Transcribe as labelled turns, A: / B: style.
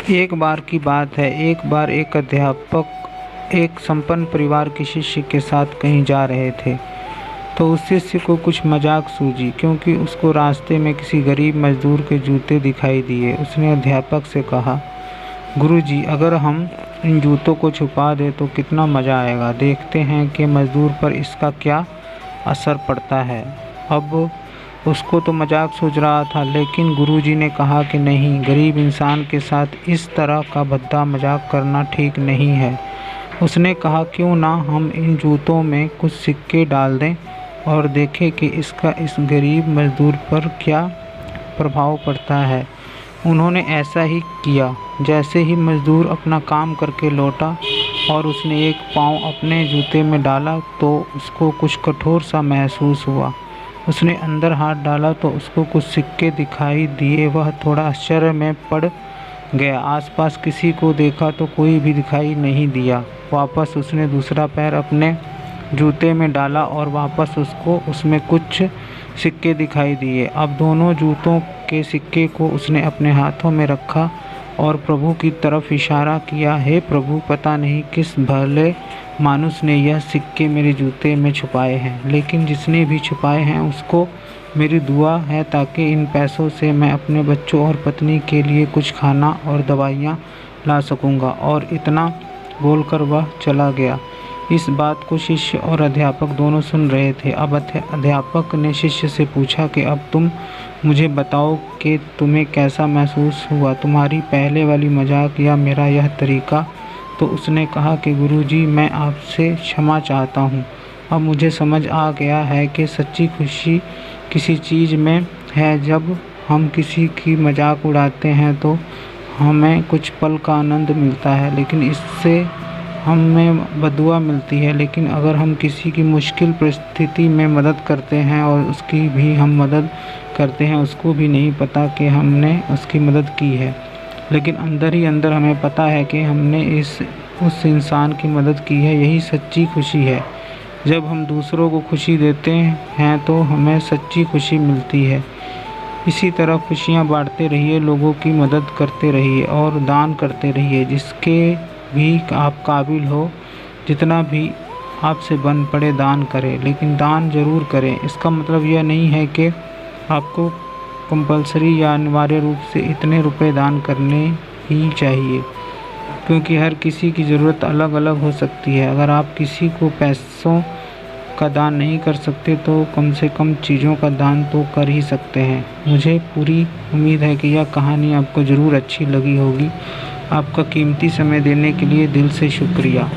A: एक बार की बात है, एक बार एक अध्यापक एक संपन्न परिवार के शिष्य के साथ कहीं जा रहे थे। तो उस शिष्य को कुछ मजाक सूझी, क्योंकि उसको रास्ते में किसी गरीब मजदूर के जूते दिखाई दिए। उसने अध्यापक से कहा, गुरुजी, अगर हम इन जूतों को छुपा दें तो कितना मज़ा आएगा। देखते हैं कि मजदूर पर इसका क्या असर पड़ता है। अब उसको तो मजाक सूझ रहा था, लेकिन गुरुजी ने कहा कि नहीं, गरीब इंसान के साथ इस तरह का भद्दा मजाक करना ठीक नहीं है। उसने कहा, क्यों ना हम इन जूतों में कुछ सिक्के डाल दें और देखें कि इसका इस गरीब मजदूर पर क्या प्रभाव पड़ता है। उन्होंने ऐसा ही किया। जैसे ही मजदूर अपना काम करके लौटा और उसने एक पाँव अपने जूते में डाला तो उसको कुछ कठोर सा महसूस हुआ। उसने अंदर हाथ डाला तो उसको कुछ सिक्के दिखाई दिए। वह थोड़ा आश्चर्य में पड़ गया। आसपास किसी को देखा तो कोई भी दिखाई नहीं दिया। वापस उसने दूसरा पैर अपने जूते में डाला और वापस उसको उसमें कुछ सिक्के दिखाई दिए। अब दोनों जूतों के सिक्के को उसने अपने हाथों में रखा और प्रभु की तरफ इशारा किया, हे प्रभु, पता नहीं किस भले मानुस ने यह सिक्के मेरे जूते में छुपाए हैं, लेकिन जिसने भी छुपाए हैं उसको मेरी दुआ है ताकि इन पैसों से मैं अपने बच्चों और पत्नी के लिए कुछ खाना और दवाइयाँ ला सकूँगा। और इतना बोलकर वह चला गया। इस बात को शिष्य और अध्यापक दोनों सुन रहे थे। अब अध्यापक ने शिष्य से पूछा कि अब तुम मुझे बताओ कि तुम्हें कैसा महसूस हुआ, तुम्हारी पहले वाली मजाक या मेरा यह तरीका। तो उसने कहा कि गुरुजी, मैं आपसे क्षमा चाहता हूँ। अब मुझे समझ आ गया है कि सच्ची खुशी किसी चीज़ में है। जब हम किसी की मजाक उड़ाते हैं तो हमें कुछ पल का आनंद मिलता है, लेकिन इससे हमें बदुआ मिलती है। लेकिन अगर हम किसी की मुश्किल परिस्थिति में मदद करते हैं और उसकी भी हम मदद करते हैं, उसको भी नहीं पता कि हमने उसकी मदद की है, लेकिन अंदर ही अंदर हमें पता है कि हमने उस इंसान की मदद की है। यही सच्ची खुशी है। जब हम दूसरों को खुशी देते हैं तो हमें सच्ची खुशी मिलती है। इसी तरह खुशियाँ बांटते रहिए, लोगों की मदद करते रहिए और दान करते रहिए। जिसके भी आप काबिल हो, जितना भी आपसे बन पड़े दान करें, लेकिन दान ज़रूर करें। इसका मतलब यह नहीं है कि आपको कंपलसरी या अनिवार्य रूप से इतने रुपए दान करने ही चाहिए, क्योंकि हर किसी की ज़रूरत अलग अलग हो सकती है। अगर आप किसी को पैसों का दान नहीं कर सकते तो कम से कम चीज़ों का दान तो कर ही सकते हैं। मुझे पूरी उम्मीद है कि यह कहानी आपको ज़रूर अच्छी लगी होगी। आपका कीमती समय देने के लिए दिल से शुक्रिया।